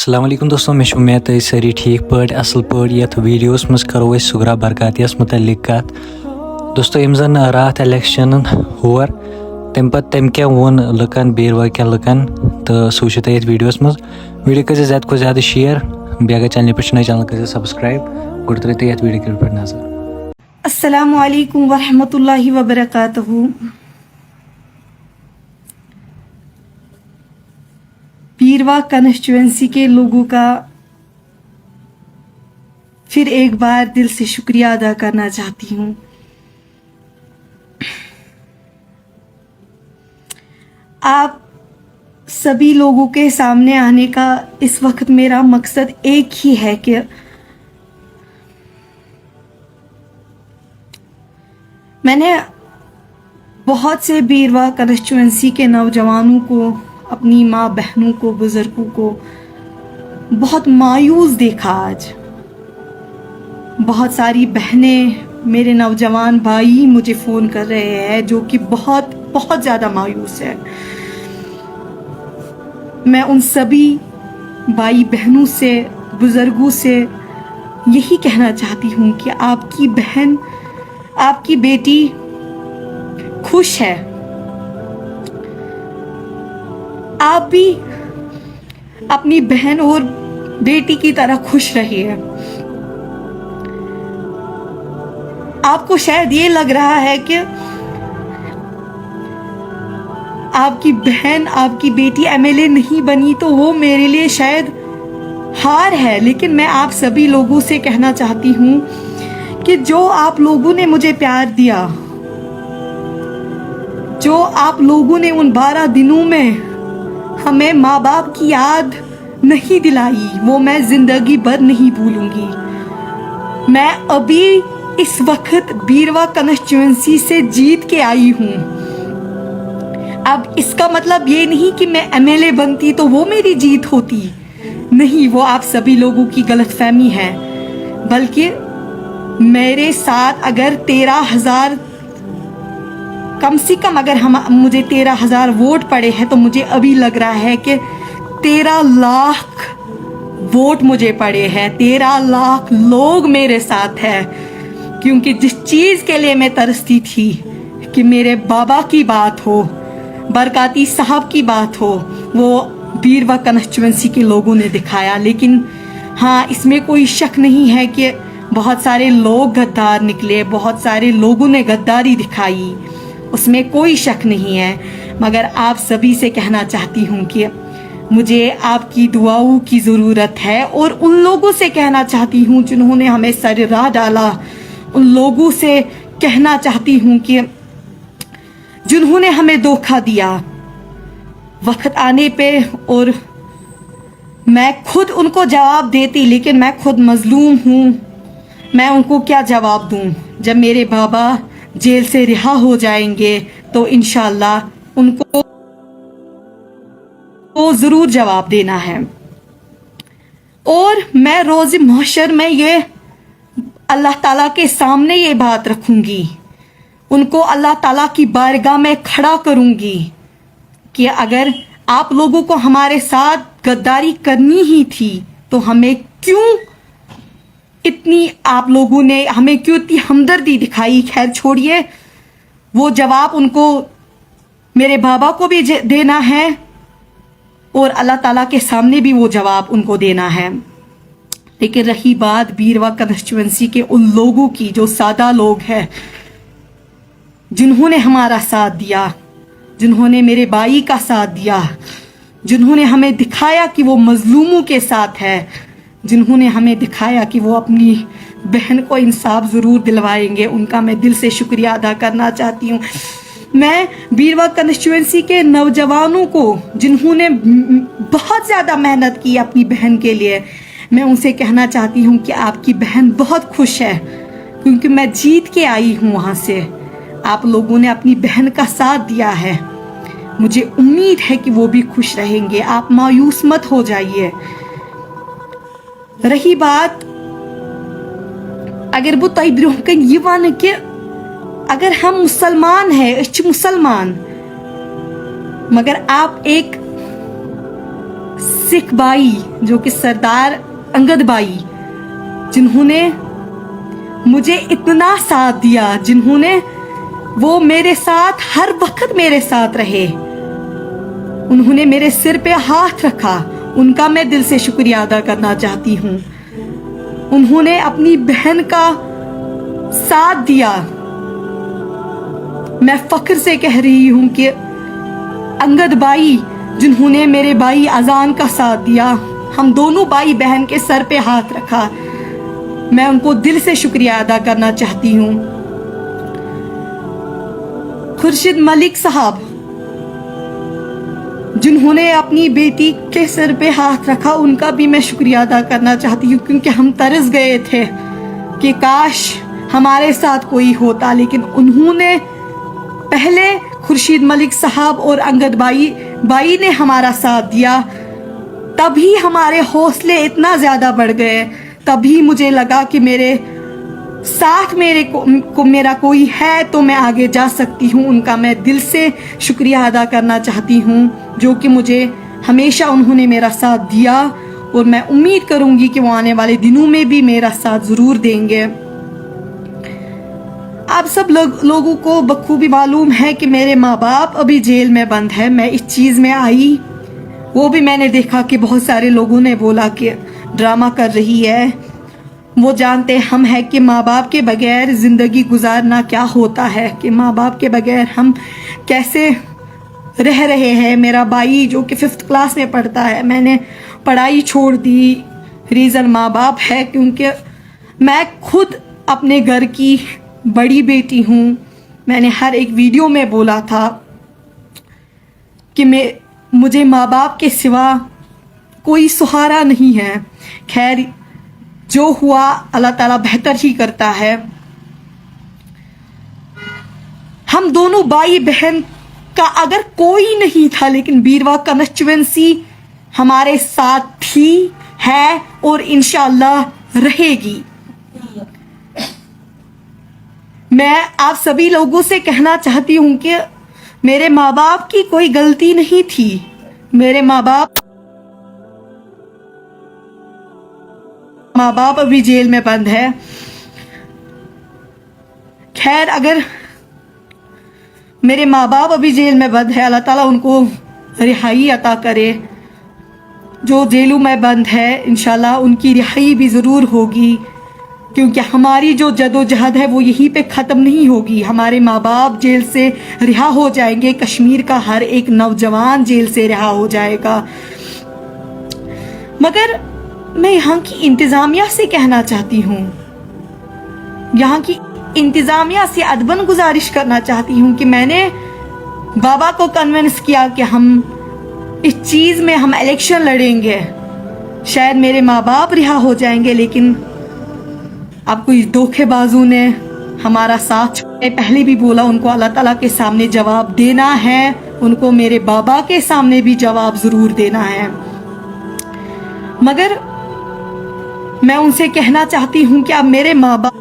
السلام علیکم دوستو میں امید تُہۍ سٲری ٹھیٖک پٲٹھۍ اَصٕل پٲٹھۍ یَتھ ویٖڈیوَس منٛز کَرو أسۍ سُگرا برکاتِیَس مُتعلِق کَتھ دوستو یِم زَن راتھ اٮ۪لٮ۪کشَنَن ہور تَمہِ پَتہٕ تٔمۍ کیٛاہ ووٚن لُکَن بیٖروا کٮ۪ن لُکَن تہٕ سُہ وٕچھِو تُہۍ یَتھ ویٖڈیوَس منٛز ویٖڈیو کٔرۍزیو زیادٕ کھۄتہٕ زیادٕ شِیَر بیٚیہِ اگر چَنلہِ پٮ۪ٹھ چھُو نٔے چَنَل کٔرۍزیو سبسکرایب گۄڈٕ ترٛٲیِو تُہۍ یَتھ ویٖڈیو پٮ۪ٹھ نظر. السلام علیکم ورحمۃ اللہ وبرکاتہ. بیروا کنسٹیچوئنسی کے لوگوں کا پھر ایک بار دل سے شکریہ ادا کرنا چاہتی ہوں. آپ سبھی لوگوں کے سامنے آنے کا اس وقت میرا مقصد ایک ہی ہے کہ میں نے بہت سے بیروا کنسٹیچوئنسی کے نوجوانوں کو، اپنی ماں بہنوں کو، بزرگوں کو بہت مایوس دیکھا. آج بہت ساری بہنیں، میرے نوجوان بھائی مجھے فون کر رہے ہیں جو کہ بہت بہت زیادہ مایوس ہے. میں ان سبھی بھائی بہنوں سے، بزرگوں سے یہی کہنا چاہتی ہوں کہ آپ کی بہن، آپ کی بیٹی خوش ہے. آپ بھی اپنی بہن اور بیٹی کی طرح خوش رہیے. آپ کو شاید یہ لگ رہا ہے کہ آپ کی بہن، آپ کی بیٹی ایم ایل اے نہیں بنی تو وہ میرے لیے شاید ہار ہے، لیکن میں آپ سبھی لوگوں سے کہنا چاہتی ہوں کہ جو آپ لوگوں نے مجھے پیار دیا، جو آپ لوگوں نے ان 12 دنوں میں ہمیں ماں باپ کی یاد نہیں دلائی، وہ میں زندگی بھر نہیں بھولوں گی. میں ابھی اس وقت بیروا کنسٹیچوئنسی سے جیت کے آئی ہوں. اب اس کا مطلب یہ نہیں کہ میں ایم ایل اے بنتی تو وہ میری جیت ہوتی، نہیں، وہ آپ سبھی لوگوں کی غلط فہمی ہے. بلکہ میرے ساتھ اگر 13,000 کم سے کم اگر مجھے 13,000 ووٹ پڑے ہیں تو مجھے ابھی لگ رہا ہے کہ 13 لاکھ ووٹ مجھے پڑے ہیں. 13 لاکھ لوگ میرے ساتھ ہیں، کیونکہ جس چیز کے لیے میں ترستی تھی کہ میرے بابا کی بات ہو، برکاتی صاحب کی بات ہو، وہ بیروا کنسٹیچوئنسی کے لوگوں نے دکھایا. لیکن ہاں، اس میں کوئی شک نہیں ہے کہ بہت سارے لوگ غدار نکلے، بہت سارے لوگوں نے غداری دکھائی، اس میں کوئی شک نہیں ہے. مگر آپ سبھی سے کہنا چاہتی ہوں کہ مجھے آپ کی دعاؤں کی ضرورت ہے، اور ان لوگوں سے کہنا چاہتی ہوں جنہوں نے ہمیں سر راہ ڈالا، ان لوگوں سے کہنا چاہتی ہوں کہ جنہوں نے ہمیں دھوکہ دیا وقت آنے پہ، اور میں خود ان کو جواب دیتی، لیکن میں خود مظلوم ہوں. میں ان کو کیا جواب دوں؟ جب میرے بابا جیل سے رہا ہو جائیں گے تو انشاءاللہ ان کو ضرور جواب دینا ہے. اور میں روز محشر میں یہ اللہ تعالیٰ کے سامنے یہ بات رکھوں گی، ان کو اللہ تعالیٰ کی بارگاہ میں کھڑا کروں گی کہ اگر آپ لوگوں کو ہمارے ساتھ غداری کرنی ہی تھی تو ہمیں کیوں اتنی، آپ لوگوں نے ہمیں کیوں اتنی ہمدردی دکھائی. خیر چھوڑیے، وہ جواب ان کو، میرے بابا کو بھی دینا ہے اور اللہ تعالیٰ کے سامنے بھی وہ جواب ان کو دینا ہے. لیکن رہی بات بیروا کنسٹیچوئنسی کے ان لوگوں کی جو سادہ لوگ ہیں، جنہوں نے ہمارا ساتھ دیا، جنہوں نے میرے بھائی کا ساتھ دیا، جنہوں نے ہمیں دکھایا کہ وہ مظلوموں کے ساتھ ہے، جنہوں نے ہمیں دکھایا کہ وہ اپنی بہن کو انصاف ضرور دلوائیں گے، ان کا میں دل سے شکریہ ادا کرنا چاہتی ہوں. میں بیروا کنسٹیچوئنسی کے نوجوانوں کو، جنہوں نے بہت زیادہ محنت کی اپنی بہن کے لیے، میں ان سے کہنا چاہتی ہوں کہ آپ کی بہن بہت خوش ہے، کیونکہ میں جیت کے آئی ہوں وہاں سے. آپ لوگوں نے اپنی بہن کا ساتھ دیا ہے، مجھے امید ہے کہ وہ بھی خوش رہیں گے. آپ مایوس مت ہو جائیے. رہی بات، اگر بہت برونٛہہ کن یہ ون کہ اگر ہم مسلمان ہیں، اچھ مسلمان، مگر آپ ایک सिख भाई जो कि सरदार अंगद भाई, जिन्होंने मुझे इतना साथ दिया, जिन्होंने वो मेरे साथ हर वक्त मेरे साथ रहे, उन्होंने मेरे सिर पे हाथ रखा, उनका मैं दिल से शुक्रिया अदा करना चाहती हूँ। उन्होंने अपनी बहन का साथ दिया। मैं फख्र से कह रही हूँ कि अंगद भाई, जिन्होंने मेरे भाई अजान का साथ दिया, हम दोनों भाई बहन के सर पे हाथ रखा, मैं उनको दिल से शुक्रिया अदा करना चाहती हूँ। खुर्शीद मलिक साहब, जिन्होंने अपनी बेटी के सर पे हाथ रखा, उनका भी मैं शुक्रिया अदा करना चाहती हूँ, क्योंकि हम तरस गए थे कि काश हमारे साथ कोई होता, लेकिन उन्होंने पहले खुर्शीद मलिक साहब और अंगद भाई ने हमारा साथ दिया, तभी हमारे हौसले इतना ज़्यादा बढ़ गए, तभी मुझे लगा कि मेरे साथ मेरा कोई है तो मैं आगे जा सकती हूँ। उनका मैं दिल से शुक्रिया अदा करना चाहती हूँ, जो कि मुझे हमेशा उन्होंने मेरा साथ दिया, और मैं उम्मीद करूँगी कि वो आने वाले दिनों में भी मेरा साथ ज़रूर देंगे। आप सब लोगों को बखूबी मालूम है कि मेरे माँ बाप अभी जेल में बंद है। मैं इस चीज़ में आई, वो भी मैंने देखा कि बहुत सारे लोगों ने बोला कि ड्रामा कर रही है। वो जानते हम हैं कि माँ बाप के बगैर ज़िंदगी गुजारना क्या होता है, कि माँ बाप के बगैर हम कैसे रह रहे हैं। मेरा भाई जो कि 5th क्लास में पढ़ता है, मैंने पढ़ाई छोड़ दी, रीज़न माँ बाप है, क्योंकि मैं खुद अपने घर की बड़ी बेटी हूँ। मैंने हर एक वीडियो में बोला था कि मुझे माँ बाप के सिवा कोई सहारा नहीं है। खैर, जो हुआ अल्लाह ताला बेहतर ही करता है। हम दोनों भाई बहन का अगर कोई नहीं था, लेकिन बीरवा कॉन्स्टिट्यूएंसी हमारे साथ थी, है और इंशाअल्लाह रहेगी। मैं आप सभी लोगों से कहना चाहती हूँ कि मेरे माँ बाप की कोई गलती नहीं थी। मेरे माँ बाप अभी जेल में बंद है। खैर, अगर मेरे माँ बाप अभी जेल में बंद है, अल्लाह ताला उनको रिहाई अता करे। जो जेलों में बंद है, इंशाल्लाह उनकी रिहाई भी ज़रूर होगी, क्योंकि हमारी जो जदोजहद है वो यहीं पे ख़त्म नहीं होगी। हमारे माँ बाप जेल से रिहा हो जाएंगे, कश्मीर का हर एक नौजवान जेल से रिहा हो जाएगा। मगर मैं यहाँ की इंतज़ामिया से कहना चाहती हूँ, यहाँ की इंतज़ामिया से अदबन गुजारिश करना चाहती हूँ कि मैंने बाबा को कन्विंस किया कि हम इस चीज़ में हम इलेक्शन लड़ेंगे, शायद मेरे माँ बाप रिहा हो जाएंगे, लेकिन अब कोई धोखेबाजों ने हमारा साथ छोड़े। पहले भी बोला, उनको अल्लाह ताला के सामने जवाब देना है, उनको मेरे बाबा के सामने भी जवाब ज़रूर देना है। मगर मैं उनसे कहना चाहती हूँ कि अब मेरे माँ बाप,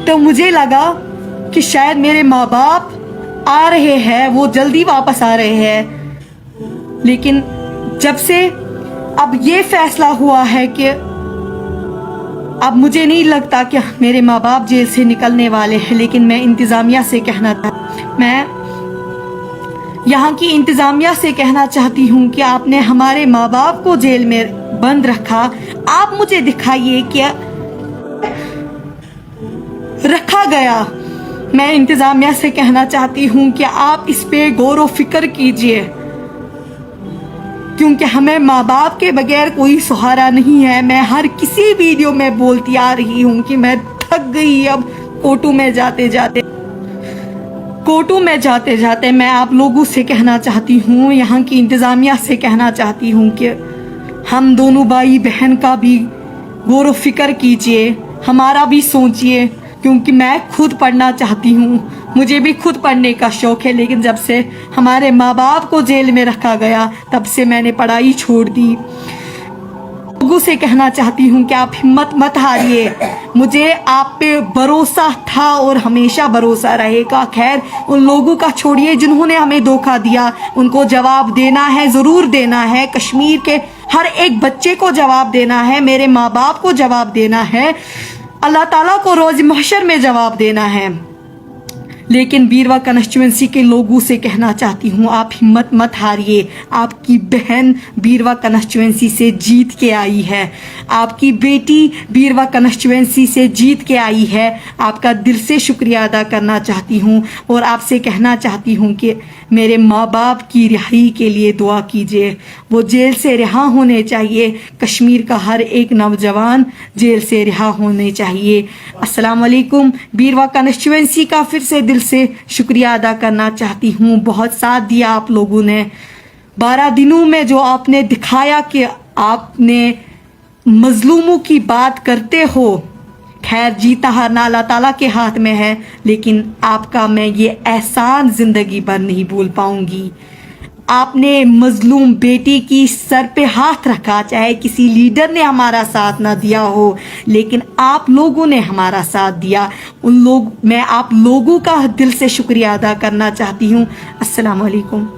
तो मुझे लगा कि शायद मेरे माँ बाप आ रहे हैं, वो जल्दी वापस आ रहे हैं, लेकिन जब से अब ये फैसला हुआ है कि अब मुझे नहीं लगता कि मेरे माँ बाप जेल से निकलने वाले हैं। लेकिन मैं इंतज़ामिया से कहना था, मैं यहाँ की इंतज़ामिया से कहना चाहती हूँ कि आपने हमारे माँ बाप को जेल में बंद रखा, आप मुझे दिखाइए क्या रखा गया। मैं इंतज़ामिया से कहना चाहती हूँ कि आप इस पे गौर व फिक्र कीजिए, क्योंकि हमें माँ बाप के बगैर कोई सहारा नहीं है। मैं हर किसी वीडियो में बोलती आ रही हूँ कि मैं थक गई। अब कोर्टों में जाते जाते मैं आप लोगों से कहना चाहती हूँ, यहाँ की इंतज़ामिया से कहना चाहती हूँ कि हम दोनों भाई बहन का भी गौर व फिक्र कीजिए, हमारा भी सोचिए, क्योंकि मैं खुद पढ़ना चाहती हूँ, मुझे भी खुद पढ़ने का शौक़ है। लेकिन जब से हमारे माँ बाप को जेल में रखा गया, तब से मैंने पढ़ाई छोड़ दी। लोगों से कहना चाहती हूँ कि आप हिम्मत मत हारिए, मुझे आप पे भरोसा था और हमेशा भरोसा रहेगा। खैर, उन लोगों का छोड़िए जिन्होंने हमें धोखा दिया, उनको जवाब देना है, ज़रूर देना है। कश्मीर के हर एक बच्चे को जवाब देना है, मेरे माँ बाप को जवाब देना है, अल्लाह ताला को रोज महशर में जवाब देना है। लेकिन बीरवा कंस्टिट्यूएंसी के लोगों से कहना चाहती हूँ, आप हिम्मत मत हारिए। आपकी बहन बीरवा कंस्टिट्यूएंसी से जीत के आई है, आपकी बेटी बीरवा कंस्टिट्यूएंसी से जीत के आई है। आपका दिल से शुक्रिया अदा करना चाहती हूँ और आपसे कहना चाहती हूँ कि मेरे माँ बाप की रिहाई के लिए दुआ कीजिए। वो जेल से रिहा होने चाहिए, कश्मीर का हर एक नौजवान जेल से रिहा होने चाहिए। अस्सलाम वालेकुम। बीरवा कंस्टिट्यूएंसी का फिर से दिल से शुक्रिया अदा करना चाहती हूँ, बहुत साथ दिया आप लोगों ने। 12 दिनों में जो आपने दिखाया कि आपने मजलूमों की बात करते हो, खैर जीता हारना अल्लाह ताला के हाथ में है, लेकिन आपका मैं ये एहसान ज़िंदगी भर नहीं भूल पाऊंगी। आपने मजलूम बेटी की सर पे हाथ रखा, चाहे किसी लीडर ने हमारा साथ ना दिया हो, लेकिन आप लोगों ने हमारा साथ दिया। मैं आप लोगों का दिल से शुक्रिया अदा करना चाहती हूँ। अस्सलाम वालेकुम।